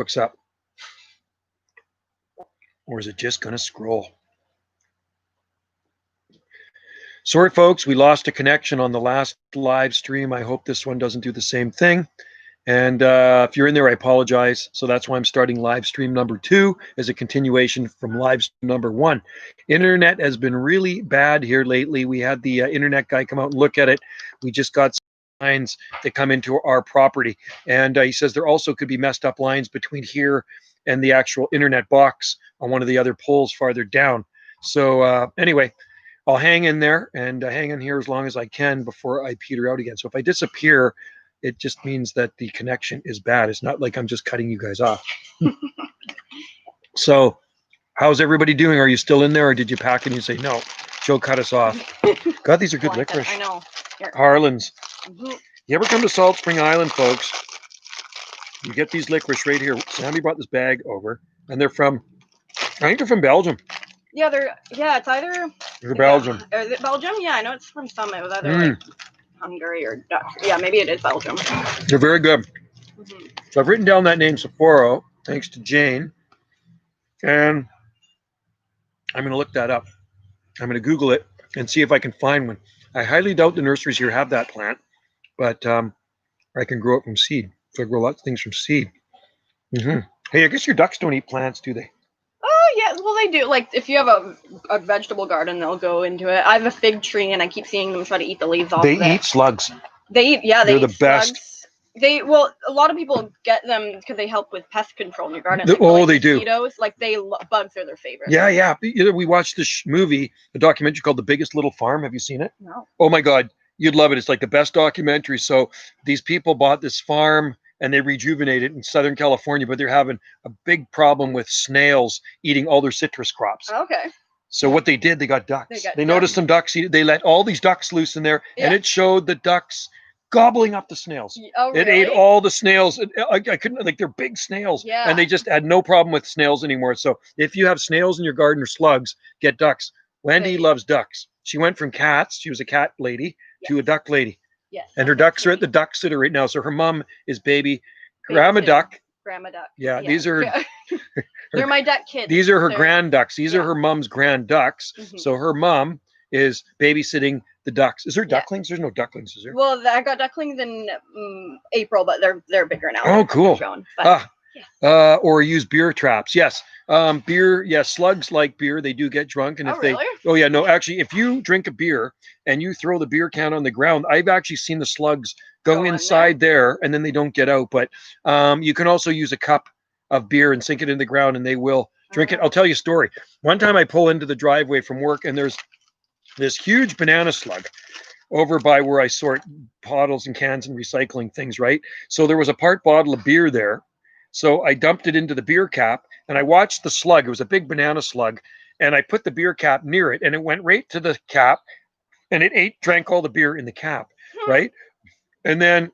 hooks up. Or is it just going to scroll? Sorry, folks, we lost a connection on the last live stream. I hope this one doesn't do the same thing. And if you're in there, I apologize. So that's why I'm starting live stream number 2 as a continuation from live stream number 1. Internet has been really bad here lately. We had the internet guy come out and look at it. We just got lines that come into our property. And he says there also could be messed up lines between here and the actual internet box on one of the other poles farther down. So anyway, I'll hang in there and hang in here as long as I can before I peter out again. So if I disappear, it just means that the connection is bad. It's not like I'm just cutting you guys off. So how's everybody doing? Are you still in there, or did you pack and you say, no, Joe cut us off? God, these are good licorice. I know. Here. Harlan's. You ever come to Salt Spring Island, folks? You get these licorice right here. Sammy brought this bag over, and they're from, I think they're from Belgium. Yeah, it's either. They're Belgium. Is it Belgium? Yeah, I know it's from some. It was either like Hungary or Dutch. Yeah, maybe it is Belgium. They're very good. So I've written down that name Sapporo, thanks to Jane. And I'm going to look that up. I'm going to Google it and see if I can find one. I highly doubt the nurseries here have that plant, but I can grow it from seed. So I grow lots of things from seed. Hey, I guess your ducks don't eat plants, do they? Oh, yeah. Well, they do. Like, if you have a vegetable garden, they'll go into it. I have a fig tree, and I keep seeing them try to eat the leaves off of it. They eat slugs. They're the best. Slugs. A lot of people get them because they help with pest control in your garden. They do. Mosquitoes, bugs are their favorite. Yeah. We watched this movie, a documentary called The Biggest Little Farm. Have you seen it? No. Oh my God, you'd love it. It's like the best documentary. So these people bought this farm and they rejuvenated it in Southern California, but they're having a big problem with snails eating all their citrus crops. Okay. So what they did, they got ducks. They noticed some ducks. They let all these ducks loose in there, and it showed the ducks gobbling up the snails. Oh, really? It ate all the snails. I couldn't, like, they're big snails. Yeah. And they just had no problem with snails anymore. So if you have snails in your garden or slugs, get ducks. Wendy loves ducks. She went from cats, she was a cat lady, to a duck lady. Yes. And her ducks are at the duck sitter right now. So her mom is baby Grandma Duck. Grandma Duck. Yeah, these are they're my duck kids. These are her grand ducks. These are her mom's grand ducks. So her mom is babysitting the ducks. Is there ducklings? There's no ducklings, is there? Well, I got ducklings in April, but they're bigger now. Oh, cool. Grown, but, or use beer traps. Yes. Beer. Yes. Slugs like beer. They do get drunk. And if really? Oh yeah, no, actually, if you drink a beer and you throw the beer can on the ground, I've actually seen the slugs go inside there and then they don't get out. But you can also use a cup of beer and sink it in the ground and they will drink it. I'll tell you a story. One time I pull into the driveway from work and there's this huge banana slug over by where I sort bottles and cans and recycling things, right? So there was a part bottle of beer there. So I dumped it into the beer cap and I watched the slug. It was a big banana slug. And I put the beer cap near it and it went right to the cap and it drank all the beer in the cap, right? And then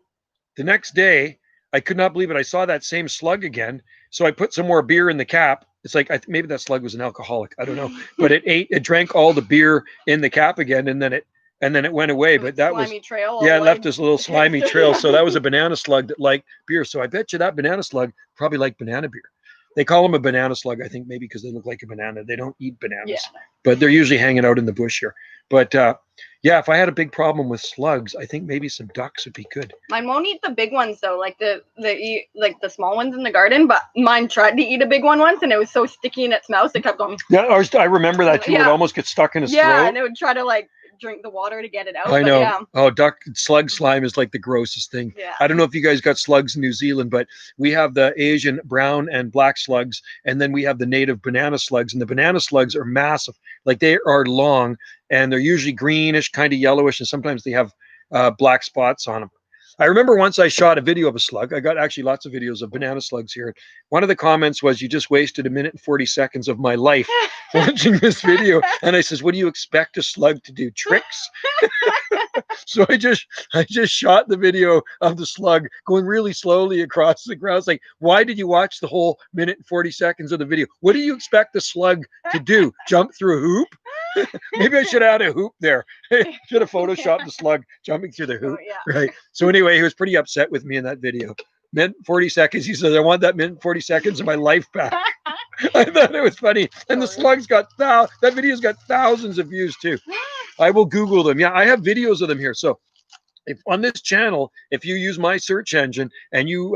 the next day, I could not believe it. I saw that same slug again. So I put some more beer in the cap. It's like, maybe that slug was an alcoholic. I don't know. But it drank all the beer in the cap again. And then it went away. But that was, it left this little slimy trail. So that was a banana slug that liked beer. So I bet you that banana slug probably liked banana beer. They call them a banana slug, I think, maybe because they look like a banana. They don't eat bananas, but they're usually hanging out in the bush here. But if I had a big problem with slugs, I think maybe some ducks would be good. Mine won't eat the big ones though, like the small ones in the garden. But mine tried to eat a big one once, and it was so sticky in its mouth, it kept going. Yeah, I remember that too. It would almost get stuck in its throat. Yeah, and it would try to drink the water to get it out. I know. Oh, slug slime is like the grossest thing. Yeah. I don't know if you guys got slugs in New Zealand, but we have the Asian brown and black slugs, and then we have the native banana slugs, and the banana slugs are massive. Like, they are long, and they're usually greenish, kind of yellowish, and sometimes they have black spots on them. I remember once I shot a video of a slug. I got actually lots of videos of banana slugs here. One of the comments was, "You just wasted 1 minute and 40 seconds of my life watching this video." And I says, "What do you expect a slug to do? Tricks?" So I just shot the video of the slug going really slowly across the ground. It's like, why did you watch the whole 1 minute and 40 seconds of the video? What do you expect the slug to do? Jump through a hoop? Maybe I should have had a hoop there. Should have photoshopped the slug jumping through the hoop. Right. So anyway, he was pretty upset with me in that video. minute 40 seconds. He says, I want that minute 40 seconds of my life back. I thought it was funny. And the slugs got, that video's got thousands of views too. I will Google them. Yeah, I have videos of them here. So if on this channel, if you use my search engine and you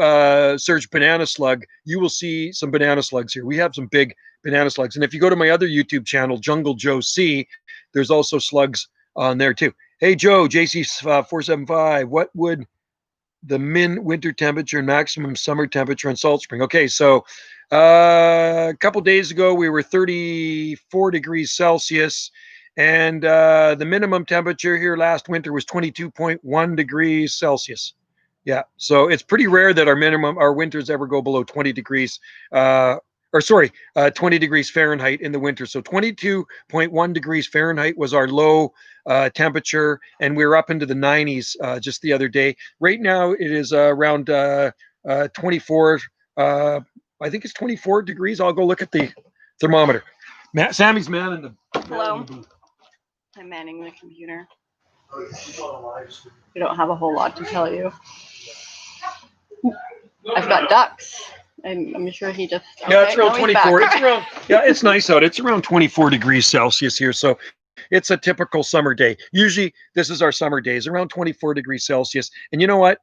search banana slug, you will see some banana slugs here. We have some big banana slugs. And if you go to my other YouTube channel, Jungle Joe C, there's also slugs on there too. Hey, Joe, JC475, what would the min winter temperature and maximum summer temperature in Salt Spring? Okay, so a couple days ago, we were 34 degrees Celsius. And the minimum temperature here last winter was 22.1 degrees Celsius. Yeah, so it's pretty rare that our winters ever go below 20 degrees, 20 degrees Fahrenheit in the winter. So 22.1 degrees Fahrenheit was our low temperature, and we were up into the 90s just the other day. Right now, it is around 24. I think it's 24 degrees. I'll go look at the thermometer. Sammy's man in the. Hello. I'm manning the computer. We don't have a whole lot to tell you. I've got ducks. I'm sure he just. Yeah, it's around 24. It's around. Yeah, it's nice out. It's around 24 degrees Celsius here, so it's a typical summer day. Usually, this is our summer days, around 24 degrees Celsius. And you know what?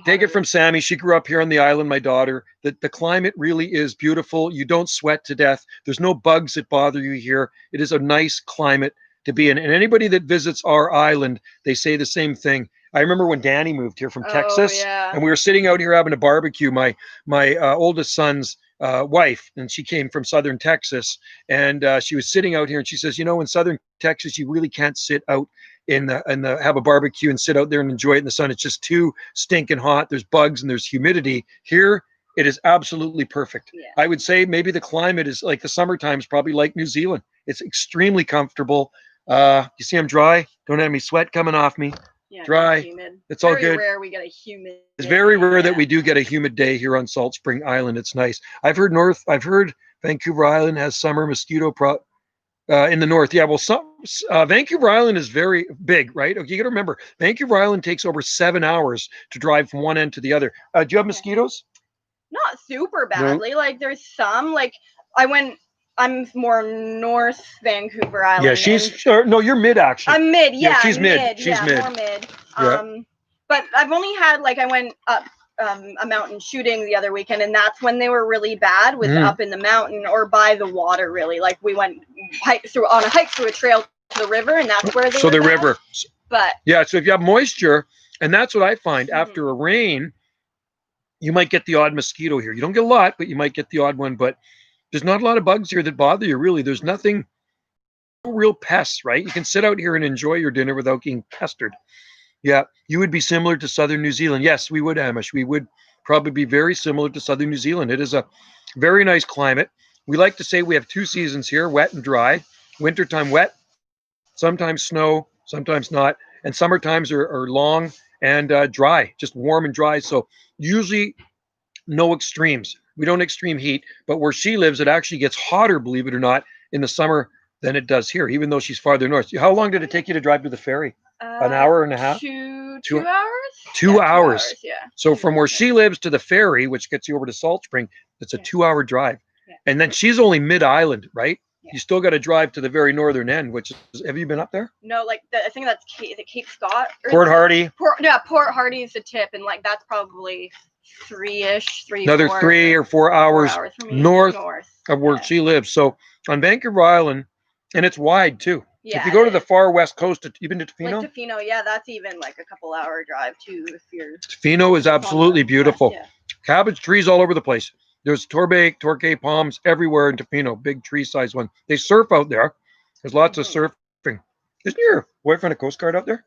Take it from Sammy. She grew up here on the island, my daughter. The climate really is beautiful. You don't sweat to death. There's no bugs that bother you here. It is a nice climate to be in. And anybody that visits our island, they say the same thing. I remember when Danny moved here from Texas, and we were sitting out here having a barbecue. My oldest son's wife, and she came from southern Texas, and she was sitting out here, and she says, in southern Texas, you really can't sit out in the have a barbecue and sit out there and enjoy it in the sun. It's just too stinking hot. There's bugs and there's humidity. Here, it is absolutely perfect. Yeah. I would say maybe the climate is like the summertime is probably like New Zealand. It's extremely comfortable. You see I'm dry? Don't have any sweat coming off me. Yeah, dry. It's all good. Very rare we get a humid. It's very rare that we do get a humid day here on Salt Spring Island. It's nice. I've heard Vancouver Island has summer mosquito in the north. Yeah, well, Vancouver Island is very big, right? Okay, you got to remember, Vancouver Island takes over 7 hours to drive from one end to the other. Do you have mosquitoes? Not super badly. No. Like there's some. Like I'm more North Vancouver Island. Yeah, no, you're mid actually. I'm mid. Yeah, she's mid. She's mid. More mid. Yeah. But I've only had I went up a mountain shooting the other weekend, and that's when they were really bad. Was up in the mountain or by the water. Really, like we went on a hike through a trail to the river, and that's where they. So the bad. River. But yeah, so if you have moisture, and that's what I find after a rain, you might get the odd mosquito here. You don't get a lot, but you might get the odd one. But there's not a lot of bugs here that bother you. Really, there's no real pests, right? You can sit out here and enjoy your dinner without getting pestered. Yeah, you would be similar to southern New Zealand. Yes, we would, Amish. We would probably be very similar to southern New Zealand. It is a very nice climate. We like to say we have 2 seasons here, wet and dry. Wintertime wet, sometimes snow, sometimes not. And summer times are long and dry, just warm and dry. So usually no extremes. We don't extreme heat, but where she lives, it actually gets hotter, believe it or not, in the summer than it does here, even though she's farther north. How long did it take you to drive to the ferry? An hour and a half? 2 hours? 2 hours. 2 hours, yeah. So from where she lives to the ferry, which gets you over to Salt Spring, it's a 2-hour drive. Yeah. And then she's only mid-island, right? Yeah. You still got to drive to the very northern end, which is, have you been up there? No, I think that's Cape Scott? Port Hardy? Port Hardy is the tip, and that's probably another 3 or 4 hours north of where she lives. So on Vancouver Island, and it's wide too. Yeah, if you go to the far west coast, you've been to Tofino? Like Tofino, yeah, that's even a couple-hour drive too. If you're Tofino is absolutely beautiful. West, yeah. Cabbage trees all over the place. There's torquay palms everywhere in Tofino, big tree-sized one. They surf out there. There's lots of surfing. Isn't your boyfriend a Coast Guard out there?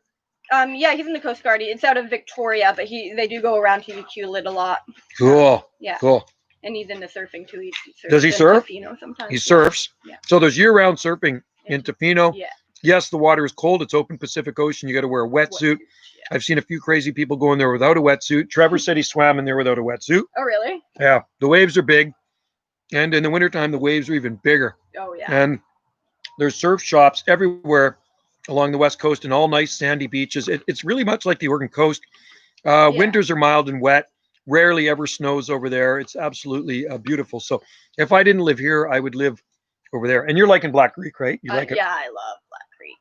Yeah, he's in the Coast Guard. It's out of Victoria, but they do go around TVQ a lot. Cool. Yeah. Cool. And he's into surfing too. Does he surf? Tofino sometimes. He surfs. Yeah. So there's year-round surfing in Tofino. Yeah. Yes, the water is cold. It's open Pacific Ocean. You got to wear a wetsuit. Yeah. I've seen a few crazy people go in there without a wetsuit. Trevor said he swam in there without a wetsuit. Oh, really? Yeah. The waves are big. And in the wintertime, the waves are even bigger. Oh, yeah. And there's surf shops everywhere along the west coast and all nice sandy beaches. It's really much like the Oregon coast. Winters are mild and wet. rarely ever snows over there. It's absolutely beautiful. So if I didn't live here, I would live over there. And you're liking Black Creek, right? You like it? Yeah, I love Black Creek.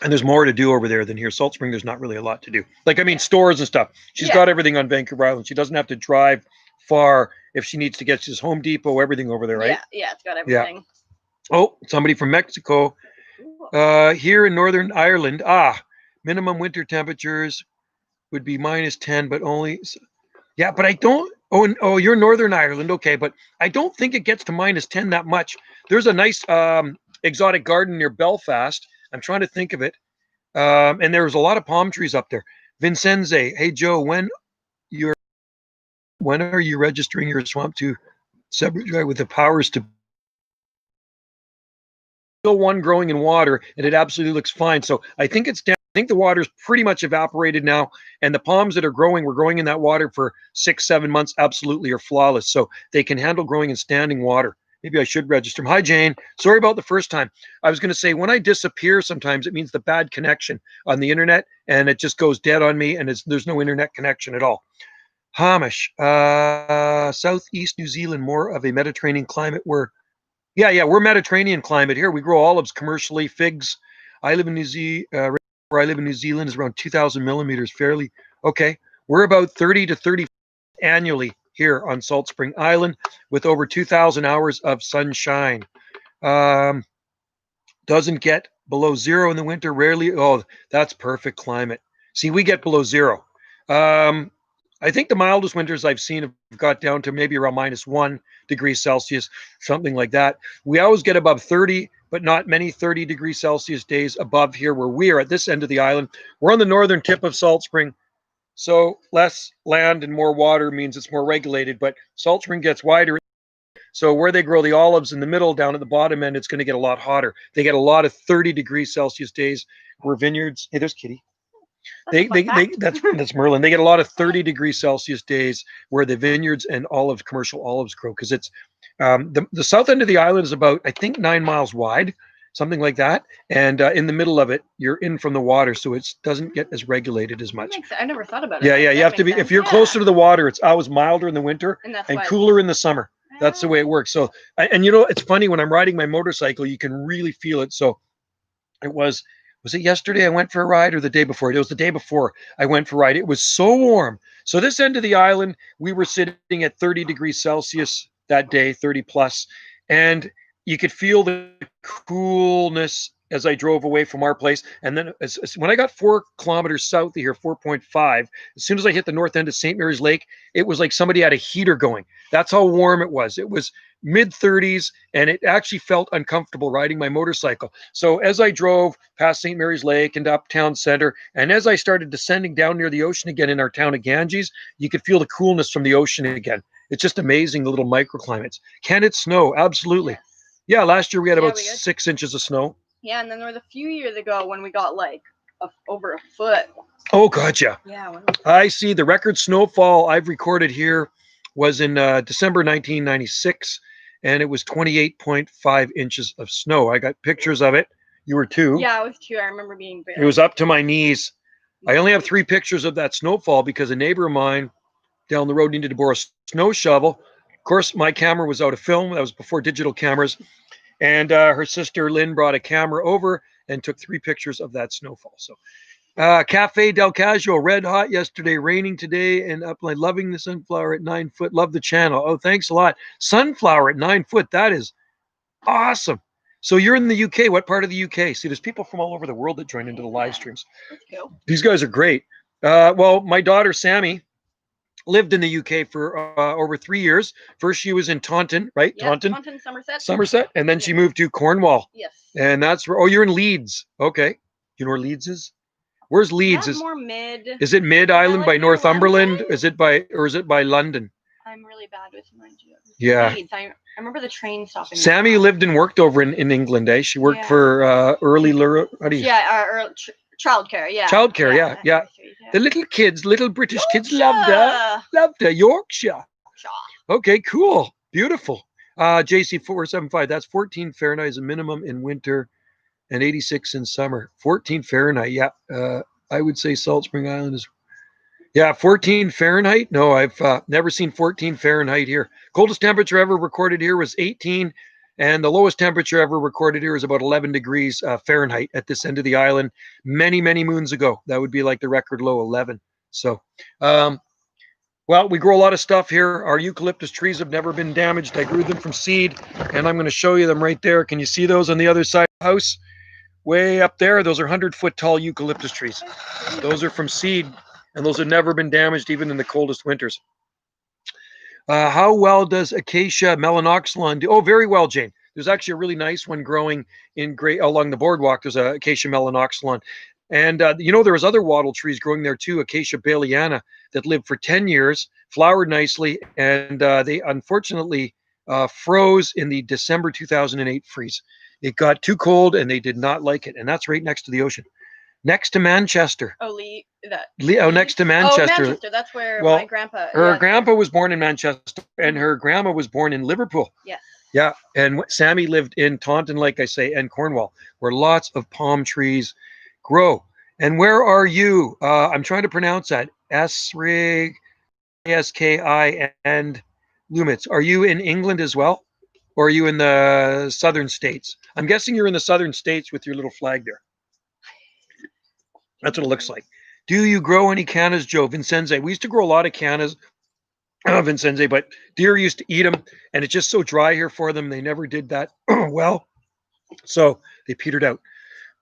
And there's more to do over there than here. Salt Spring, there's not really a lot to do. Like, I mean, stores and stuff. She's got everything on Vancouver Island. She doesn't have to drive far if she needs to get to Home Depot, everything over there, right? Yeah, it's got everything. Yeah. Oh, somebody from Mexico. Here in Northern Ireland, minimum winter temperatures would be -10, but only, yeah, but I don't, you're Northern Ireland, okay, but I don't think it gets to -10 that much. There's a nice exotic garden near Belfast. I'm trying to think of it. And there's a lot of palm trees up there. Vincenze, hey Joe, when are you registering your swamp to separate drive with the powers to still one growing in water, and it absolutely looks fine. So I think it's down. I think the water's pretty much evaporated now, and the palms that are growing, were growing in that water for 6-7 months, absolutely are flawless. So they can handle growing in standing water. Maybe I should register them. Hi, Jane. Sorry about the first time. I was going to say, when I disappear, sometimes it means the bad connection on the internet, and it just goes dead on me, and there's no internet connection at all. Hamish, Southeast New Zealand, more of a Mediterranean climate where, we're Mediterranean climate here. We grow olives commercially, figs. I live in New Zealand. Where I live in New Zealand is around 2,000 millimeters, fairly. Okay, we're about 30 to 30 annually here on Salt Spring Island with over 2,000 hours of sunshine. Doesn't get below 0 in the winter, rarely. Oh, that's perfect climate. See, we get below 0. I think the mildest winters I've seen have got down to maybe around -1 degree Celsius, something like that. We always get above 30, but not many 30 degrees Celsius days above here where we are at this end of the island. We're on the northern tip of Salt Spring. So less land and more water means it's more regulated, but Salt Spring gets wider. So where they grow the olives in the middle, down at the bottom end, it's going to get a lot hotter. They get a lot of 30 degrees Celsius days where vineyards, hey, there's Kitty. That's Merlin. They get a lot of 30 degrees Celsius days where the vineyards and commercial olives grow, because it's the south end of the island is about, I think, 9 miles wide, something like that. And in the middle of it, you're in from the water, so it doesn't get as regulated as much. I never thought about it. Yeah. You have to be, if you're closer to the water, it's always milder in the winter and cooler in the summer. That's the way it works. So, and it's funny, when I'm riding my motorcycle, you can really feel it. So it was it yesterday I went for a ride, or the day before? It was the day before I went for a ride. It was so warm. So this end of the island, we were sitting at 30 degrees Celsius that day, 30 plus. And you could feel the coolness as I drove away from our place. And then when I got 4 kilometers south of here, 4.5, as soon as I hit the north end of St. Mary's Lake, it was like somebody had a heater going. That's how warm it was. It was mid-30s, and it actually felt uncomfortable riding my motorcycle. So as I drove past St. Mary's Lake and up town center, and as I started descending down near the ocean again in our town of Ganges, you could feel the coolness from the ocean again. It's just amazing, the little microclimates. Can it snow? Absolutely. Yes. Yeah, last year we had about 6 inches of snow. Yeah, and then there was a few years ago when we got like over a foot. Oh, gotcha. Yeah. I see. The record snowfall I've recorded here was in December 1996, and it was 28.5 inches of snow. I got pictures of it. You were too. Yeah, I was too. I remember being big. It was up to my knees. I only have 3 pictures of that snowfall because a neighbor of mine down the road needed to borrow a snow shovel. Of course, my camera was out of film. That was before digital cameras. And her sister Lynn brought a camera over and took 3 pictures of that snowfall. So Cafe Del Casual, red hot yesterday, raining today, and upline. Loving the sunflower at 9 foot. Love the channel. Oh, thanks a lot. Sunflower at 9 foot. That is awesome. So you're in the UK. What part of the UK? See, there's people from all over the world that join into the live streams. These guys are great. Well, my daughter Sammy lived in the UK for over 3 years. First, she was in Taunton, right? Yeah, Taunton, Somerset. And then she moved to Cornwall. Yes. And that's where, you're in Leeds. Okay. You know where Leeds is? Where's Leeds? That's more mid. Is it mid-island by Northumberland? Is it by London? I'm really bad with my geography. Yeah. Leeds. I remember the train stopping. Sammy lived and worked over in England, eh? She worked for early, childcare, yeah. Childcare, yeah. The little kids, little British kids loved her. Yorkshire. Okay, cool. Beautiful. JC475, that's 14 Fahrenheit is a minimum in winter and 86 in summer. 14 Fahrenheit, yeah. I would say Salt Spring Island is Yeah, 14 Fahrenheit. No, I've never seen 14 Fahrenheit here. Coldest temperature ever recorded here was 18, and the lowest temperature ever recorded here is about 11 degrees Fahrenheit at this end of the island many, many moons ago. That would be like the record low, 11. So, well, we grow a lot of stuff here. Our eucalyptus trees have never been damaged. I grew them from seed, and I'm going to show you them right there. Can you see those on the other side of the house? Way up there, those are 100-foot tall eucalyptus trees. Those are from seed, and those have never been damaged even in the coldest winters. How well does acacia melanoxylon do? Oh, very well, Jane. There's actually a really nice one growing in along the boardwalk. There's a acacia melanoxylon. And there was other wattle trees growing there too, acacia baeliana, that lived for 10 years, flowered nicely, and they unfortunately froze in the December 2008 freeze. It got too cold and they did not like it. And that's right next to the ocean. Next to Manchester. Oh, Next to Manchester. Oh, Manchester. That's where my grandpa. Her grandpa was born in Manchester, and her grandma was born in Liverpool. Yes. Yeah, and Sammy lived in Taunton, like I say, and Cornwall, where lots of palm trees grow. And where are you? I'm trying to pronounce that. Esrig, S-K-I, and Lumitz. Are you in England as well? Or are you in the southern states? I'm guessing you're in the southern states with your little flag there. That's what it looks like. Do you grow any cannas, Joe? Vincenze. We used to grow a lot of cannas, Vincenze, but deer used to eat them, and it's just so dry here for them. They never did that well, so they petered out.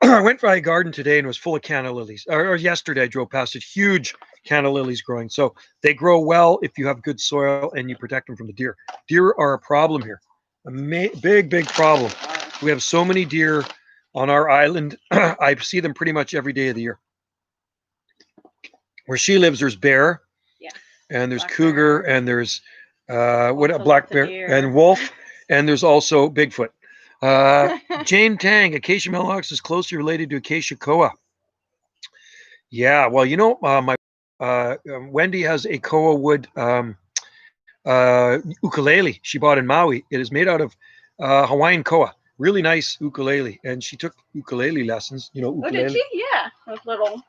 I went by a garden today and it was full of canna lilies. Or yesterday I drove past it, huge canna lilies growing. So they grow well if you have good soil and you protect them from the deer. Deer are a problem here, a big, big problem. We have so many deer on our island. I see them pretty much every day of the year. Where she lives, there's bear, and there's cougar, and there's black bear and wolf, and there's also Bigfoot. Jane Tang, acacia melanox is closely related to acacia koa. Yeah, well, my Wendy has a koa wood ukulele she bought in Maui. It is made out of Hawaiian koa. Really nice ukulele, and she took ukulele lessons. Ukulele. Oh, did she? Yeah, those little.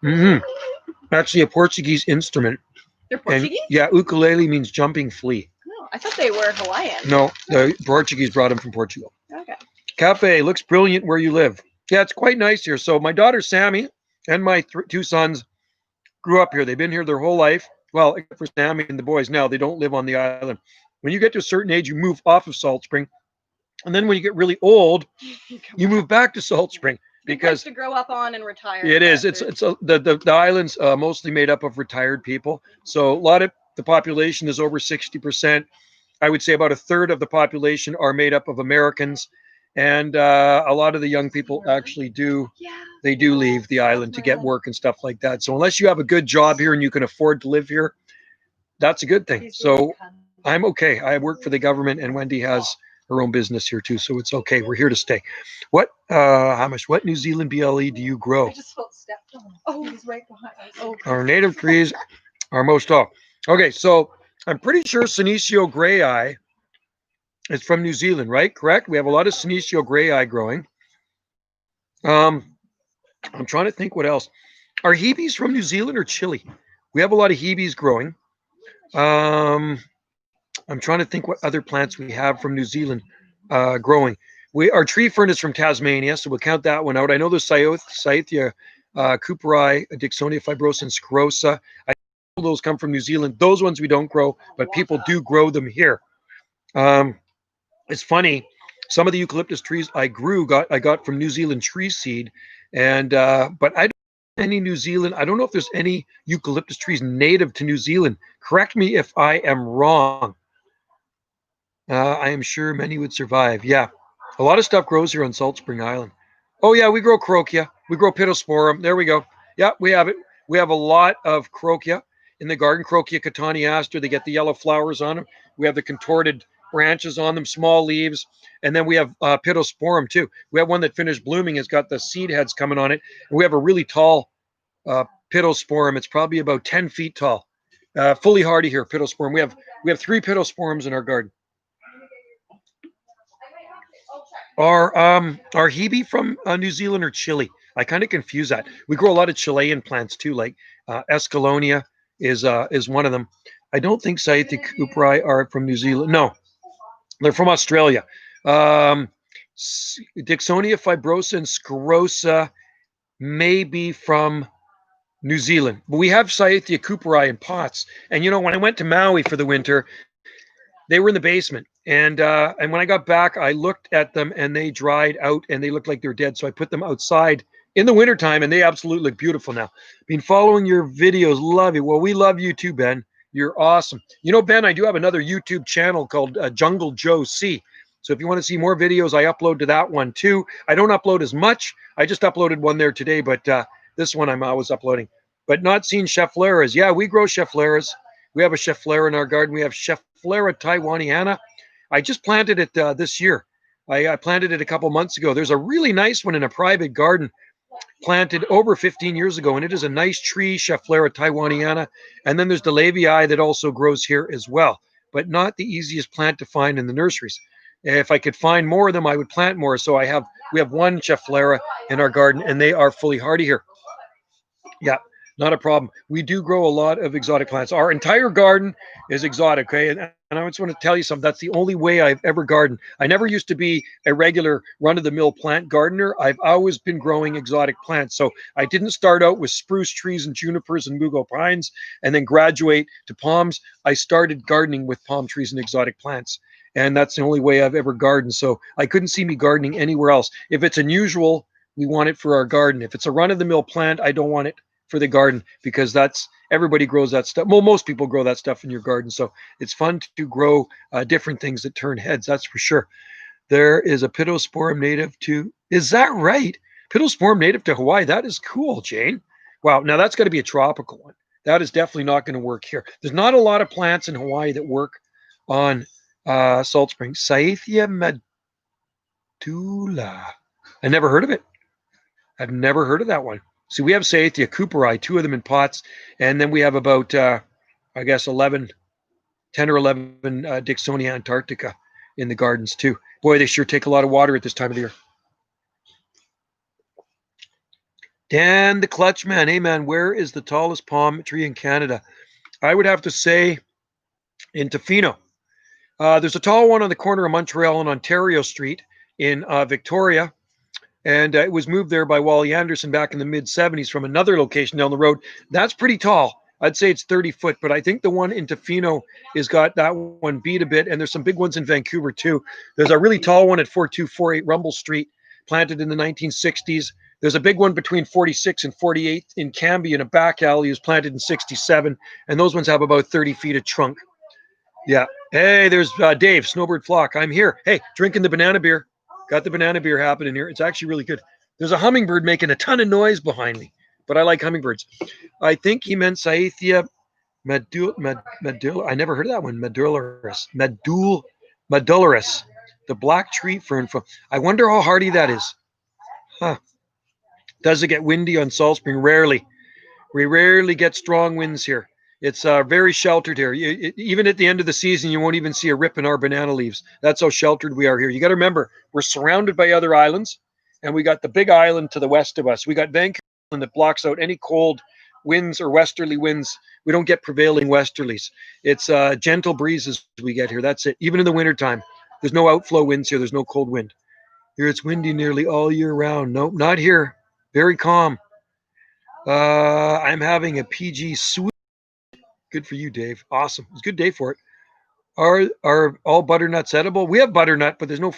Actually, a Portuguese instrument. They're Portuguese? And, yeah, ukulele means jumping flea. No, I thought they were Hawaiian. No, the Portuguese brought them from Portugal. Okay. Cafe looks brilliant where you live. Yeah, it's quite nice here. So my daughter Sammy and my two sons grew up here. They've been here their whole life. Well, except for Sammy and the boys now, they don't live on the island. When you get to a certain age, you move off of Salt Spring. And then when you get really old, you move back to Salt Spring. Because to grow up on and retire. It is. The island's mostly made up of retired people. So a lot of the population is over 60%. I would say about a third of the population are made up of Americans, and a lot of the young people actually do leave the island to get work and stuff like that. So unless you have a good job here and you can afford to live here, that's a good thing. So I'm okay. I work for the government, and Wendy has her own business here too, so it's okay. We're here to stay. What New Zealand BLE do you grow? I just felt stepped on. Oh, he's right behind us. Oh. Our native trees are most all. Okay, so I'm pretty sure Senecio Greyi is from New Zealand, right? Correct? We have a lot of Senecio Greyi growing. I'm trying to think what else. Are Hebes from New Zealand or Chile? We have a lot of Hebes growing. I'm trying to think what other plants we have from New Zealand growing. Our tree fern is from Tasmania, so we'll count that one out. I know there's Cyathea cooperi, Dicksonia fibrosa, and sclerosa. I know those come from New Zealand. Those ones we don't grow, but people do grow them here. It's funny. Some of the eucalyptus trees I got from New Zealand tree seed, and but I don't know any New Zealand. I don't know if there's any eucalyptus trees native to New Zealand. Correct me if I am wrong. I am sure many would survive. Yeah, a lot of stuff grows here on Salt Spring Island. Oh yeah, we grow croquia. We grow Pitosporum. There we go. Yeah, we have it. We have a lot of croquia in the garden. Croquia cataniaster. They get the yellow flowers on them. We have the contorted branches on them, small leaves, and then we have Pitosporum too. We have one that finished blooming. It's got the seed heads coming on it. And we have a really tall Pitosporum. It's probably about 10 feet tall. Fully hardy here, Pitosporum. We have 3 Pitosporums in our garden. Are Hebe from New Zealand or Chile? I kind of confuse that. We grow a lot of Chilean plants too, like Escalonia is one of them. I don't think Cyathea cooperi are from New Zealand. No, they're from Australia. Dicksonia fibrosa and sclerosa may be from New Zealand. But we have Cyathea cooperi in pots. And when I went to Maui for the winter, they were in the basement. And when I got back, I looked at them and they dried out and they looked like they're dead. So I put them outside in the wintertime and they absolutely look beautiful now. Been following your videos. Love you. Well, we love you too, Ben. You're awesome. Ben, I do have another YouTube channel called Jungle Joe C. So if you want to see more videos, I upload to that one too. I don't upload as much. I just uploaded one there today, but this one I'm always uploading. But not seen Scheffleras. Yeah, we grow Scheffleras. We have a Schefflera in our garden. We have Schefflera taiwaniana. I just planted it this year. I planted it a couple months ago. There's a really nice one in a private garden planted over 15 years ago, and it is a nice tree, Schefflera taiwaniana. And then there's the Lavii that also grows here as well, but not the easiest plant to find in the nurseries. If I could find more of them, I would plant more. So we have one Schefflera in our garden, and they are fully hardy here. Yeah, not a problem. We do grow a lot of exotic plants. Our entire garden is exotic, okay? And I just want to tell you something. That's the only way I've ever gardened. I never used to be a regular run-of-the-mill plant gardener. I've always been growing exotic plants. So I didn't start out with spruce trees and junipers and mugo pines and then graduate to palms. I started gardening with palm trees and exotic plants. And that's the only way I've ever gardened. So I couldn't see me gardening anywhere else. If it's unusual, we want it for our garden. If it's a run-of-the-mill plant, I don't want it for the garden because everybody grows that stuff. Well, most people grow that stuff in your garden. So it's fun to grow different things that turn heads. That's for sure. There is a Pitosporum native to, is that right? Pitosporum native to Hawaii. That is cool, Jane. Wow. Now that's got to be a tropical one. That is definitely not going to work here. There's not a lot of plants in Hawaii that work on Salt Springs. Cyathea medulla. I never heard of it. I've never heard of that one. So we have Cyathea cooperi, 2 of them in pots, and then we have about, 10 or 11 Dicksonia antarctica in the gardens too. Boy, they sure take a lot of water at this time of the year. Dan the Clutch Man, hey man, where is the tallest palm tree in Canada? I would have to say in Tofino. There's a tall one on the corner of Montreal and Ontario Street in Victoria. And it was moved there by Wally Anderson back in the mid-'70s from another location down the road. That's pretty tall. I'd say it's 30 foot, but I think the one in Tofino has got that one beat a bit. And there's some big ones in Vancouver too. There's a really tall one at 4248 Rumble Street, planted in the 1960s. There's a big one between 46 and 48 in Cambie in a back alley. It was planted in 67. And those ones have about 30 feet of trunk. Yeah. Hey, there's Dave, Snowbird Flock. I'm here. Hey, drinking the banana beer. Got the banana beer happening here. It's actually really good. There's a hummingbird making a ton of noise behind me, but I like hummingbirds. I think he meant Cyathea medulla. I never heard of that one. Medullaris. The black tree fern. I wonder how hardy that is. Huh. Does it get windy on Salt Spring? Rarely. We rarely get strong winds here. It's very sheltered here. Even at the end of the season, you won't even see a rip in our banana leaves. That's how sheltered we are here. You got to remember, we're surrounded by other islands, and we got the big island to the west of us. We got Vancouver Island that blocks out any cold winds or westerly winds. We don't get prevailing westerlies. It's gentle breezes we get here. That's it. Even in the wintertime, there's no outflow winds here. There's no cold wind. Here it's windy nearly all year round. Nope, not here. Very calm. I'm having a PG sweet. Good for you, Dave. Awesome. It's a good day for it. Are all butternuts edible? We have butternut, but there's no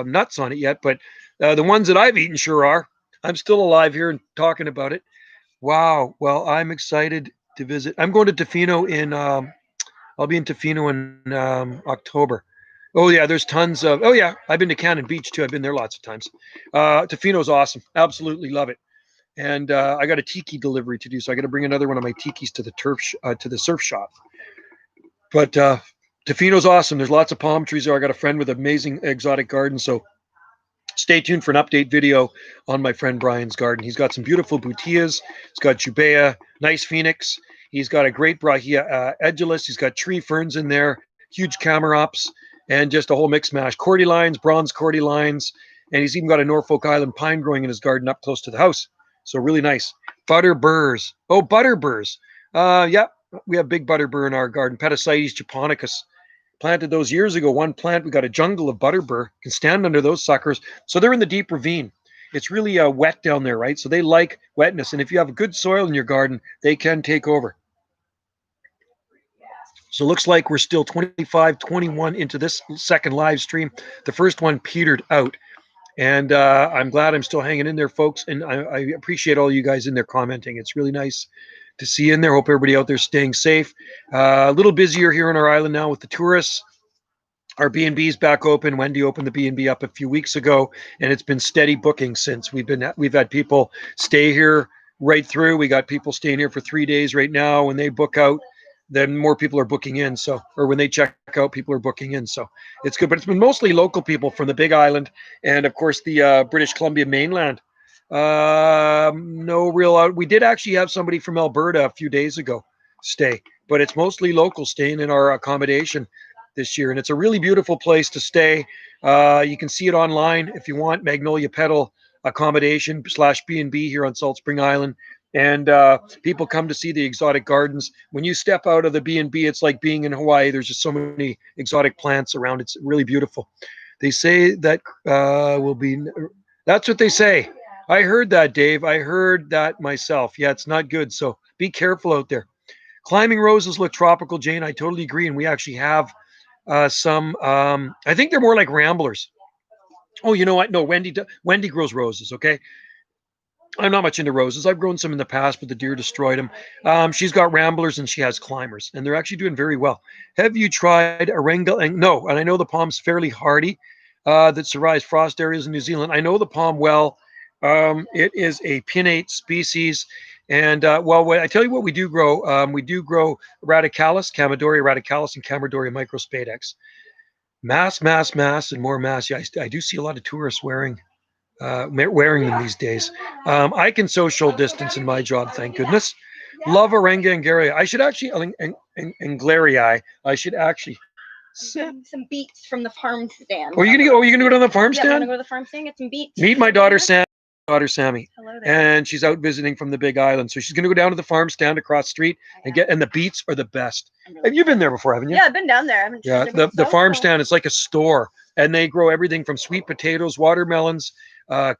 nuts on it yet. But the ones that I've eaten sure are. I'm still alive here and talking about it. Wow. Well, I'm excited to visit. I'm going to Tofino I'll be in Tofino in October. Oh, yeah, there's tons of, oh, yeah, I've been to Cannon Beach, too. I've been there lots of times. Tofino's awesome. Absolutely love it. And I got a tiki delivery to do, so I got to bring another one of my tikis to the surf shop. But Tofino's awesome. There's lots of palm trees there. I got a friend with amazing exotic garden, so stay tuned for an update video on my friend Brian's garden. He's got some beautiful butillas. He's got jubea, nice phoenix. He's got a great brahia edulis. He's got tree ferns in there, huge camarops, and just a whole mix mash. Cordylines, bronze cordylines, and he's even got a Norfolk Island pine growing in his garden up close to the house. So really nice. Butter burrs. Oh, butter burrs. Yeah, We have big butterbur in our garden. Petocytes japonicus. Planted those years ago. One plant, we got a jungle of butterbur. Can stand under those suckers. So they're in the deep ravine. It's really wet down there, right? So they like wetness. And if you have good soil in your garden, they can take over. So it looks like we're still 25, 21 into this second live stream. The first one petered out. And I'm glad I'm still hanging in there, folks. And I appreciate all you guys in there commenting. It's really nice to see you in there. Hope everybody out there staying safe. A little busier here on our island now with the tourists. Our B&B's back open. Wendy opened the B&B up a few weeks ago, and it's been steady booking since. We've had people stay here right through. We got people staying here for 3 days right now. When they book out, then more people are booking in. So, or when they check out, people are booking in. So it's good. But it's been mostly local people from the Big Island and, of course, the British Columbia mainland. No real. We did actually have somebody from Alberta a few days ago stay, but it's mostly local staying in our accommodation this year, and it's a really beautiful place to stay. You can see it online if you want. Magnolia Petal accommodation / B&B here on Salt Spring Island. And people come to see the exotic gardens. When you step out of the B&B, it's like being in Hawaii. There's just so many exotic plants around. It's really beautiful. They say that will be, that's what they say. I heard that, Dave. I heard that myself. Yeah, it's not good. So be careful out there. Climbing roses look tropical, Jane. I totally agree. And we actually have some, I think they're more like ramblers. Oh, you know what? No, Wendy grows roses. Okay. I'm not much into roses. I've grown some in the past, but the deer destroyed them. She's got ramblers and she has climbers, and they're actually doing very well. Have you tried Erangel? No, and I know the palm's fairly hardy that survives frost areas in New Zealand. I know the palm well. It is a pinnate species. And I tell you what we do grow. We do grow radicalis, Camadoria radicalis, and Camadoria microspadex. Mass, and more mass. Yeah, I do see a lot of tourists wearing them these days. I can social distance in my job, thank goodness. Love Orenga and Garia. I should actually, Anglarii. I should actually. Some beets from the farm stand. Oh, you're gonna go to the farm stand? I'm gonna go to the farm stand, get some beets. Meet my daughter Sammy. Sammy. Hello there. And she's out visiting from the Big Island, so she's gonna go down to the farm stand across the street and the beets are the best. Have you been there before, haven't you? Yeah, I've been down there. Yeah, the farm stand is like a store, and they grow everything from sweet potatoes, watermelons,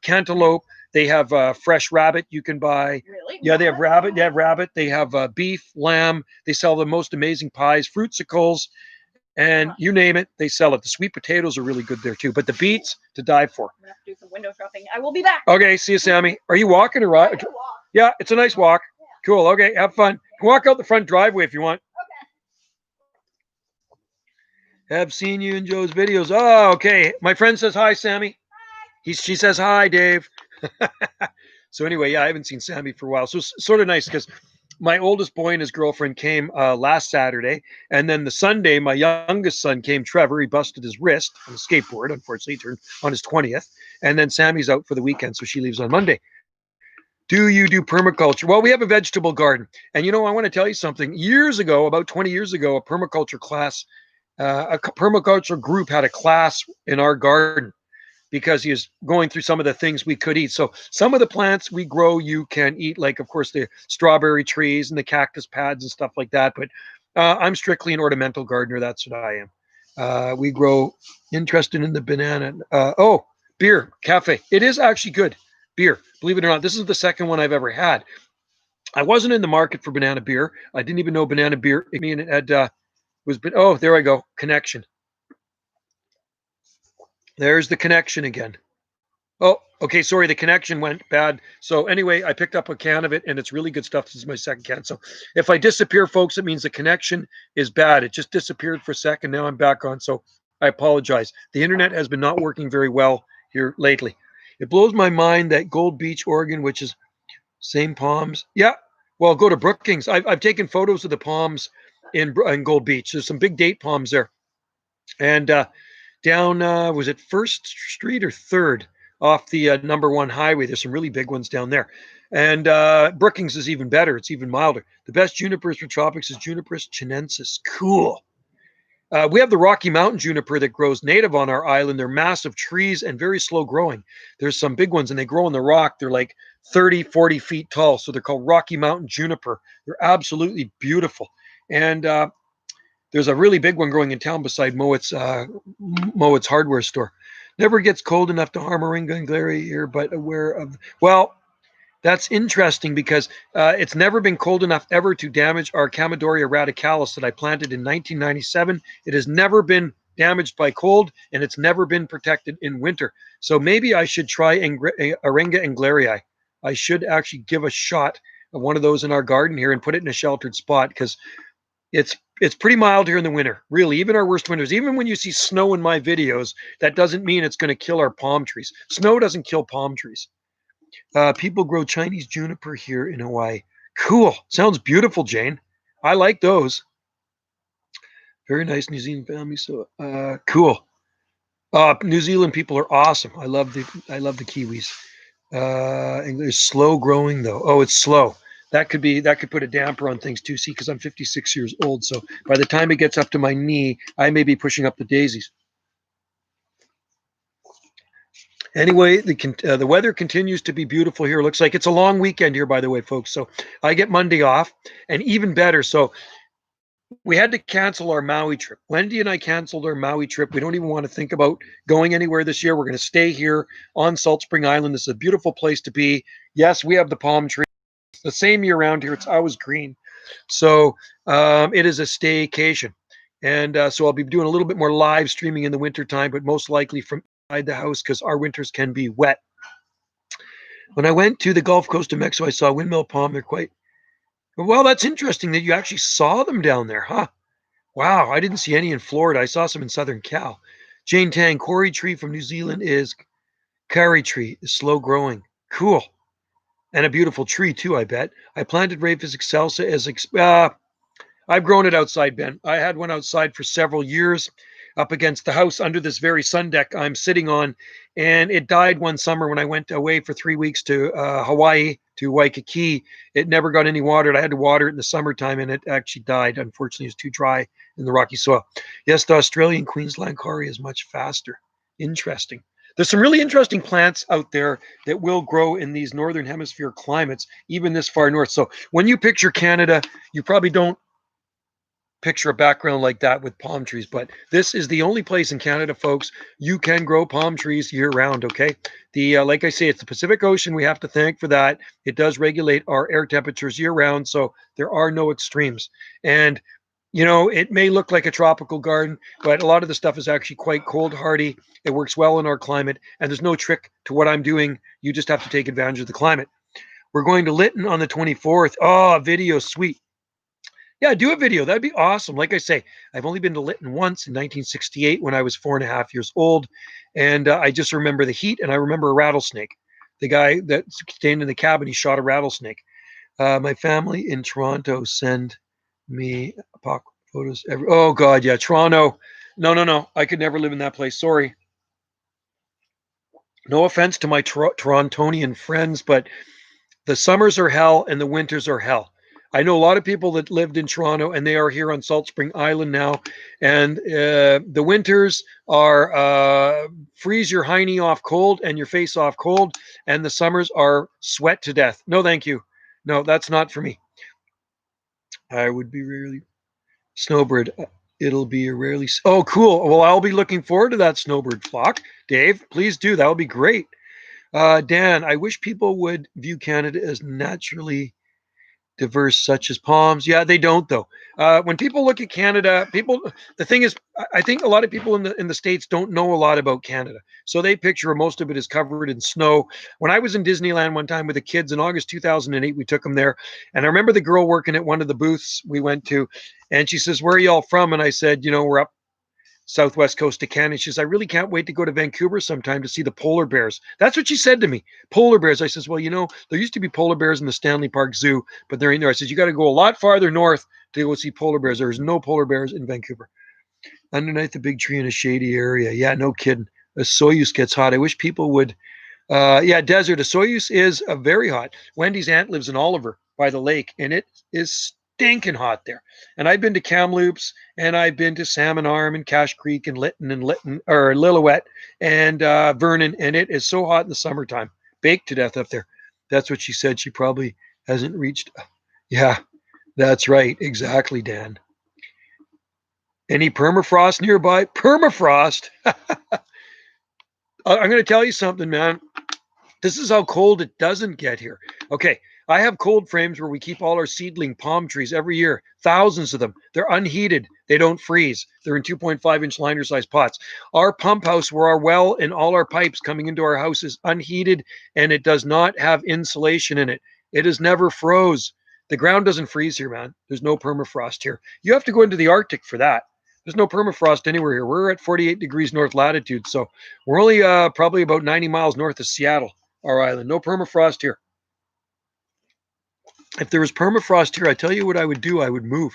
cantaloupe. They have fresh rabbit you can buy. Really? Yeah, they have rabbit. They have rabbit. They have beef, lamb. They sell the most amazing pies, fruitsicles, and you name it, they sell it. The sweet potatoes are really good there too, but the beets to die for. I'm gonna have to do some window shopping. I will be back. Okay, see you, Sammy. Are you walking or riding? Yeah, it's a nice walk. Yeah. Cool. Okay, have fun. Walk out the front driveway if you want. Okay. Have seen you in Joe's videos. Oh, okay. My friend says hi, Sammy. Hi. She says hi, Dave. So anyway, yeah, I haven't seen Sammy for a while. So it's sort of nice because my oldest boy and his girlfriend came last Saturday. And then the Sunday, my youngest son came, Trevor. He busted his wrist on a skateboard. Unfortunately, he turned on his 20th. And then Sammy's out for the weekend, so she leaves on Monday. Do you do permaculture? Well, we have a vegetable garden. And, I want to tell you something. Years ago, about 20 years ago, a permaculture group had a class in our garden because he was going through some of the things we could eat. So some of the plants we grow, you can eat, like, of course, the strawberry trees and the cactus pads and stuff like that. But I'm strictly an ornamental gardener. That's what I am. We grow, interested in the banana. Beer, cafe. It is actually good. Beer, believe it or not. This is the second one I've ever had. I wasn't in the market for banana beer. I didn't even know banana beer. I mean, it had, there I go. Connection. There's the connection again. Oh, okay. Sorry, the connection went bad. So anyway, I picked up a can of it, and it's really good stuff. This is my second can. So if I disappear, folks, it means the connection is bad. It just disappeared for a second. Now I'm back on. So I apologize. The internet has been not working very well here lately. It blows my mind that Gold Beach, Oregon, which is same palms. Yeah. Well, go to Brookings. I've taken photos of the palms in Gold Beach. There's some big date palms there. And down, was it 1st Street or 3rd off the number 1 highway? There's some really big ones down there. And Brookings is even better. It's even milder. The best junipers for tropics is Juniper chinensis. Cool. We have the Rocky Mountain juniper that grows native on our island. They're massive trees and very slow growing. There's some big ones and they grow in the rock. They're like 30, 40 feet tall. So they're called Rocky Mountain juniper. They're absolutely beautiful. And there's a really big one growing in town beside Mowat's hardware store. Never gets cold enough to harm Moringa and Glary here, but aware of, well, that's interesting because it's never been cold enough ever to damage our Camellias radicalis that I planted in 1997. It has never been damaged by cold, and it's never been protected in winter. So maybe I should try Arenga anglarii. I should actually give a shot of one of those in our garden here and put it in a sheltered spot because it's pretty mild here in the winter. Really, even our worst winters. Even when you see snow in my videos, that doesn't mean it's going to kill our palm trees. Snow doesn't kill palm trees. People grow Chinese juniper here in Hawaii. Cool. Sounds beautiful, Jane. I like those. Very nice New Zealand family. So cool. New Zealand people are awesome. I love the Kiwis. English slow growing though. Oh, it's slow. That could put a damper on things too. See, because I'm 56 years old. So by the time it gets up to my knee, I may be pushing up the daisies. Anyway, the weather continues to be beautiful here. It looks like it's a long weekend here, by the way, folks. So I get Monday off, and even better. So we had to cancel our Maui trip. Wendy and I canceled our Maui trip. We don't even want to think about going anywhere this year. We're going to stay here on Salt Spring Island. This is a beautiful place to be. Yes, we have the palm tree. It's the same year round here. It's always green. So it is a staycation. And so I'll be doing a little bit more live streaming in the wintertime, but most likely from inside the house because our winters can be wet. When I went to the Gulf Coast of Mexico, I saw windmill palm. They're quite, well, that's interesting that you actually saw them down there, huh? Wow, I didn't see any in Florida. I saw some in Southern Cal. Jane Tang, Quarry tree from New Zealand is Kari tree, is slow growing. Cool. And a beautiful tree too, I bet. I planted Rhaphis excelsa as, I've grown it outside, Ben. I had one outside for several years up against the house under this very sun deck I'm sitting on. And it died one summer when I went away for 3 weeks to Hawaii, to Waikiki. It never got any watered. I had to water it in the summertime and it actually died. Unfortunately, it was too dry in the rocky soil. Yes, the Australian Queensland Kari is much faster. Interesting. There's some really interesting plants out there that will grow in these northern hemisphere climates, even this far north. So when you picture Canada, you probably don't picture a background like that with palm trees, but this is the only place in Canada, folks, you can grow palm trees year round. Okay, like I say, it's the Pacific Ocean. We have to thank for that. It does regulate our air temperatures year round, so there are no extremes. And you know, it may look like a tropical garden, but a lot of the stuff is actually quite cold hardy. It works well in our climate, and there's no trick to what I'm doing. You just have to take advantage of the climate. We're going to Lytton on the 24th. Oh, video, sweet. Yeah, do a video. That'd be awesome. Like I say, I've only been to Lytton once in 1968 when I was 4.5 years old. And I just remember the heat and I remember a rattlesnake. The guy that stayed in the cabin, he shot a rattlesnake. My family in Toronto send me photos. Oh, God, yeah, Toronto. No. I could never live in that place. Sorry. No offense to my Torontonian friends, but the summers are hell and the winters are hell. I know a lot of people that lived in Toronto and they are here on Salt Spring Island now. And the winters are freeze your hiney off cold and your face off cold. And the summers are sweat to death. No, thank you. No, that's not for me. I would be rarely snowbird. It'll be a rarely. Oh, cool. Well, I'll be looking forward to that snowbird flock. Dave, please do. That would be great. Dan, I wish people would view Canada as naturally diverse, such as palms. Yeah, they don't though. When people look at Canada, the thing is, I think a lot of people in the States don't know a lot about Canada. So they picture most of it is covered in snow. When I was in Disneyland one time with the kids in August 2008, we took them there. And I remember the girl working at one of the booths we went to, and she says, "Where are y'all from?" And I said, "You know, we're up southwest coast of Canada." She says, "I really can't wait to go to Vancouver sometime to see the polar bears." That's what she said to me. Polar bears. I says, "Well, you know, there used to be polar bears in the Stanley Park Zoo, but they're in there." I says, "You got to go a lot farther north to go see polar bears. There's no polar bears in Vancouver." Underneath the big tree in a shady area. Yeah, no kidding. A Soyuz gets hot. I wish people would. Yeah, desert. A Soyuz is very hot. Wendy's aunt lives in Oliver by the lake, and it is stinking hot there. And I've been to Kamloops, and I've been to Salmon Arm and Cache Creek and Lytton or Lillooet and Vernon, and it is so hot in the summertime, baked to death up there. That's what she said. She probably hasn't reached. Yeah, that's right. Exactly, Dan. Any permafrost nearby? Permafrost. I'm going to tell you something, man. This is how cold it doesn't get here. Okay, I have cold frames where we keep all our seedling palm trees every year, thousands of them. They're unheated. They don't freeze. They're in 2.5-inch liner-sized pots. Our pump house, where our well and all our pipes coming into our house is unheated, and it does not have insulation in it. It has never froze. The ground doesn't freeze here, man. There's no permafrost here. You have to go into the Arctic for that. There's no permafrost anywhere here. We're at 48 degrees north latitude, so we're only probably about 90 miles north of Seattle, our island. No permafrost here. If there was permafrost here, I tell you what I would do. I would move.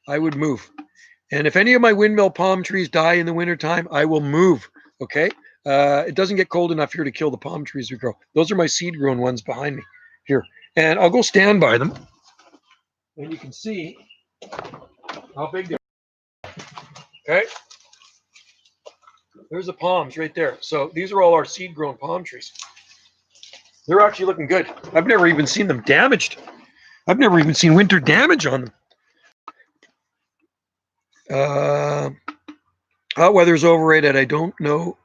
I would move. And if any of my windmill palm trees die in the wintertime, I will move, okay? It doesn't get cold enough here to kill the palm trees we grow. Those are my seed-grown ones behind me here. And I'll go stand by them. And you can see how big they are. Okay, there's the palms right there. So these are all our seed-grown palm trees. They're actually looking good. I've never even seen them damaged. I've never even seen winter damage on them. Hot weather's overrated. I don't know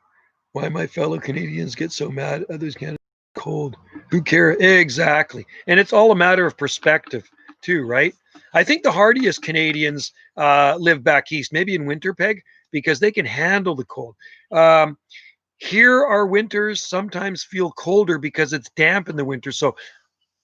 why my fellow Canadians get so mad. Others can't. Cold. Who cares? Exactly. And it's all a matter of perspective too, right? I think the hardiest Canadians live back east, maybe in Winnipeg, because they can handle the cold. Here, our winters sometimes feel colder because it's damp in the winter. So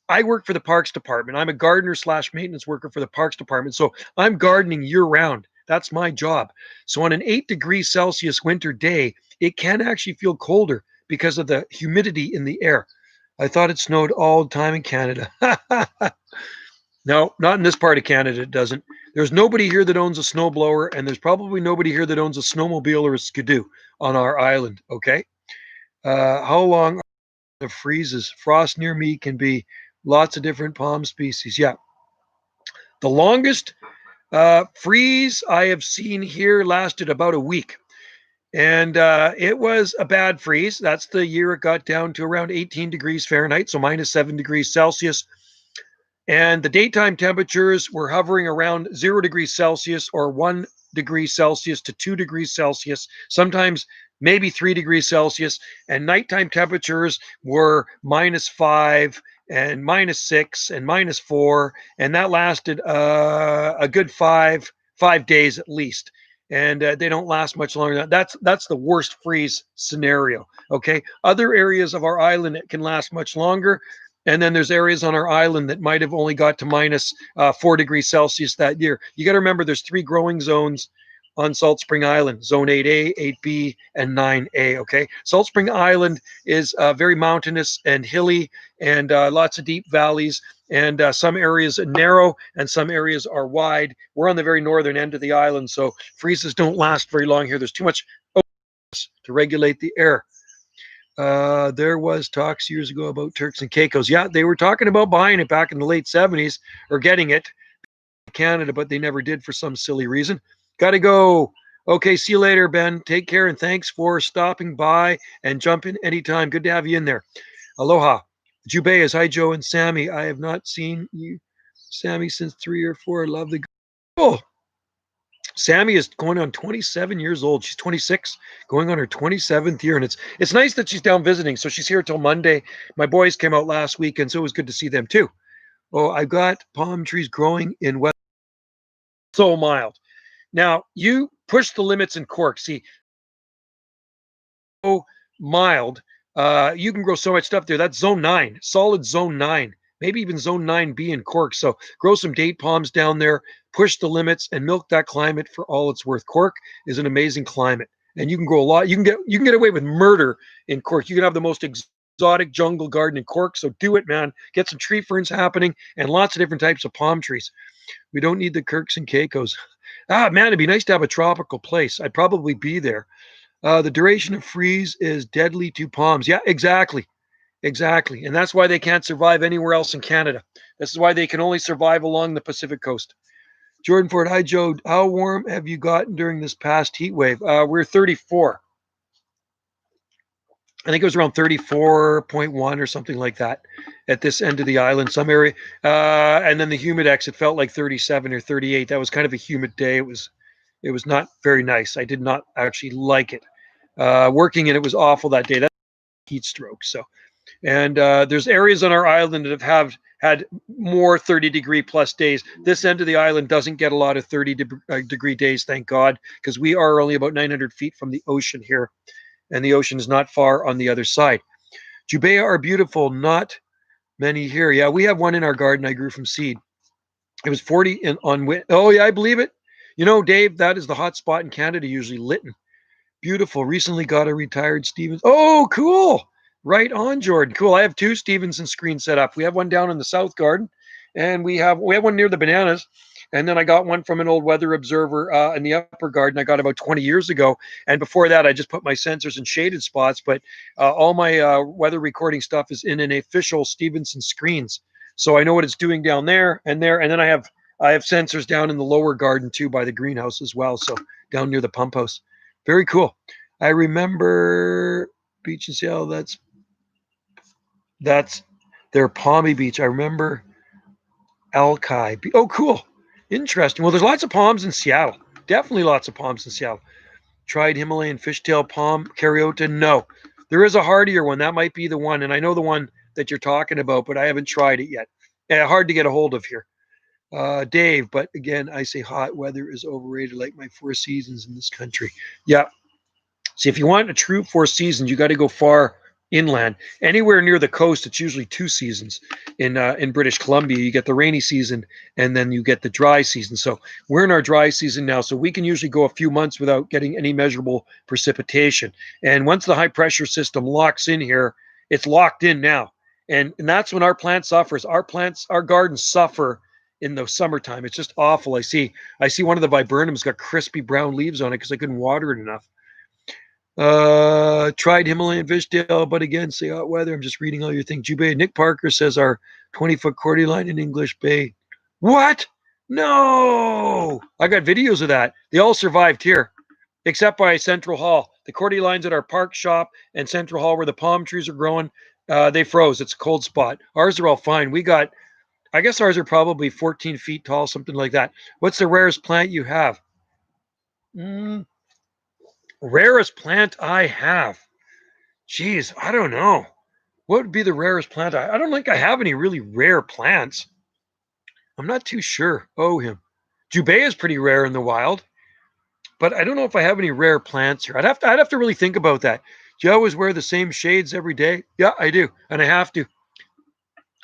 I work for the Parks Department. I'm a gardener / maintenance worker for the Parks Department. So I'm gardening year round. That's my job. So on an 8 degrees Celsius winter day, it can actually feel colder because of the humidity in the air. I thought it snowed all the time in Canada. No, not in this part of Canada, it doesn't. There's nobody here that owns a snowblower, and there's probably nobody here that owns a snowmobile or a skidoo on our island, okay? How long are the freezes? Frost near me can be lots of different palm species. Yeah. The longest freeze I have seen here lasted about a week. And it was a bad freeze. That's the year it got down to around 18 degrees Fahrenheit, so minus 7 degrees Celsius. And the daytime temperatures were hovering around 0 degrees Celsius or 1 degree Celsius to 2 degrees Celsius, sometimes maybe 3 degrees Celsius. And nighttime temperatures were -5 and -6 and -4. And that lasted a good five days at least. And they don't last much longer. That's the worst freeze scenario. Okay. Other areas of our island, it can last much longer. And then there's areas on our island that might have only got to -4 degrees Celsius that year. You got to remember there's 3 growing zones on Salt Spring Island, Zone 8A, 8B, and 9A, okay? Salt Spring Island is very mountainous and hilly and lots of deep valleys, and some areas are narrow and some areas are wide. We're on the very northern end of the island, so freezes don't last very long here. There's too much to regulate the air. There was talks years ago about Turks and Caicos. Yeah, they were talking about buying it back in the late 70s or getting it in Canada, but they never did for some silly reason. Got to go. Okay, see you later, Ben. Take care, and thanks for stopping by and jump in anytime. Good to have you in there. Aloha. Jubeas, hi, Joe and Sammy. I have not seen you, Sammy, since 3 or 4. Love the... Oh, Sammy is going on 27 years old. She's 26, going on her 27th year. And it's nice that she's down visiting. So she's here till Monday. My boys came out last week, and so it was good to see them too. Oh, I've got palm trees growing in West. So mild. Now, you push the limits in Cork. See, so mild. You can grow so much stuff there. That's zone 9, solid zone 9, maybe even zone 9B in Cork. So grow some date palms down there, push the limits, and milk that climate for all it's worth. Cork is an amazing climate, and you can grow a lot. You can get away with murder in Cork. You can have the most exotic jungle garden in Cork. So do it, man. Get some tree ferns happening and lots of different types of palm trees. We don't need the Kirks and Caicos. Man, it'd be nice to have a tropical place. I'd probably be there. The duration of freeze is deadly to palms. Yeah, exactly. And that's why they can't survive anywhere else in Canada. This is why they can only survive along the Pacific coast. Jordan Ford, hi Joe. How warm have you gotten during this past heat wave? We're 34. I think it was around 34.1 or something like that at this end of the island, some area. And then the humidex, it felt like 37 or 38. That was kind of a humid day. It was not very nice. I did not actually like it. Working in it was awful that day. That's heat stroke. So, and there's areas on our island that have had more 30-degree plus days. This end of the island doesn't get a lot of 30-degree days, thank God, because we are only about 900 feet from the ocean here, and the ocean is not far on the other side. Jubea are beautiful, not many here. Yeah, we have one in our garden I grew from seed. It was 40 on. Oh yeah, I believe it. You know, Dave, that is the hot spot in Canada, usually Lytton. Beautiful. Recently got a retired Stevens. Oh, cool. Right on, Jordan. Cool. I have 2 Stevenson screens set up. We have one down in the south garden, and we have one near the bananas. And then I got one from an old weather observer in the upper garden I got about 20 years ago. And before that, I just put my sensors in shaded spots. But all my weather recording stuff is in an official Stevenson screens. So I know what it's doing down there and there. And then I have sensors down in the lower garden too by the greenhouse as well. So down near the pump house. Very cool. I remember beach in Seattle. That's their Palmy Beach. I remember Alki. Oh, cool. Interesting. Well, there's lots of palms in Seattle. Definitely lots of palms in Seattle. Tried Himalayan fishtail palm, Caryota? No. There is a hardier one. That might be the one. And I know the one that you're talking about, but I haven't tried it yet. Hard to get a hold of here. Dave, but again, I say hot weather is overrated like my 4 seasons in this country. Yeah. See, if you want a true 4 seasons, you got to go far inland. Anywhere near the coast, it's usually 2 seasons. In British Columbia, you get the rainy season and then you get the dry season. So we're in our dry season now, so we can usually go a few months without getting any measurable precipitation. And once the high pressure system locks in here, it's locked in now. And that's when our plant suffers. Our gardens suffer in the summertime. It's just awful. I see one of the viburnums got crispy brown leaves on it because I couldn't water it enough. Tried Himalayan fishtail, but again, say hot weather. I'm just reading all your things. Jubei. Nick Parker says our 20-foot cordyline in English Bay. What? No! I got videos of that. They all survived here, except by Central Hall. The cordylines at our park shop and Central Hall where the palm trees are growing, they froze. It's a cold spot. Ours are all fine. I guess ours are probably 14 feet tall, something like that. What's the rarest plant you have? Rarest plant I have. Geez, I don't know. What would be the rarest plant? I don't think I have any really rare plants. I'm not too sure. Oh, him. Jubei is pretty rare in the wild, but I don't know if I have any rare plants here. I'd have to really think about that. Do you always wear the same shades every day? Yeah, I do, and I have to.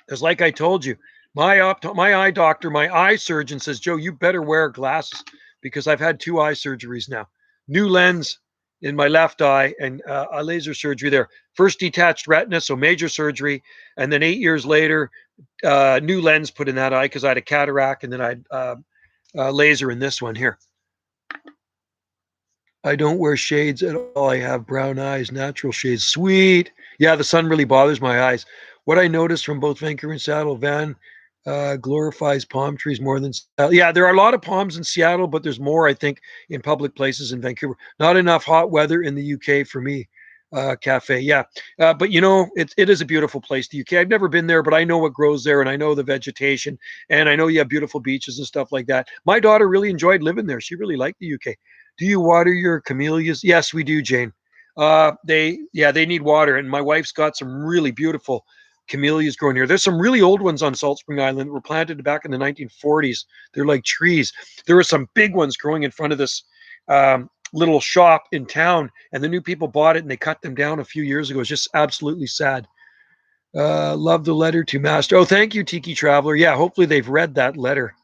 Because like I told you, my eye doctor, my eye surgeon says, Joe, you better wear glasses because I've had 2 eye surgeries now. New lens in my left eye and a laser surgery there. First detached retina, so major surgery. And then 8 years later, new lens put in that eye because I had a cataract and then I had laser in this one here. I don't wear shades at all. I have brown eyes, natural shades. Sweet. Yeah, the sun really bothers my eyes. What I noticed from both Vancouver and Seattle, Van glorifies palm trees more than Seattle. Yeah, there are a lot of palms in Seattle, but there's more, I think, in public places in Vancouver. Not enough hot weather in the UK for me. Cafe, yeah. But you know, it is a beautiful place, the UK. I've never been there, but I know what grows there and I know the vegetation and I know you have beautiful beaches and stuff like that. My daughter really enjoyed living there. She really liked the UK. Do you water your camellias? Yes, we do, Jane. They need water, and my wife's got some really beautiful camellias growing here. There's some really old ones on Salt Spring Island that were planted back in the 1940s. They're like trees. There were some big ones growing in front of this little shop in town, and the new people bought it and they cut them down a few years ago. It's just absolutely sad. Love the letter to Master. Oh, thank you, Tiki Traveler. Yeah, hopefully they've read that letter.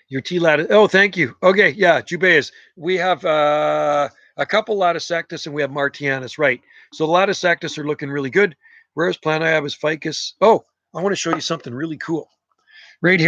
Your tea lattice. Oh, thank you. Okay, yeah, Jubeias. We have a couple Latticectus and we have Martianus, right? So the Latticectus are looking really good. Rarest plant I have is Ficus. Oh, I want to show you something really cool. Right here.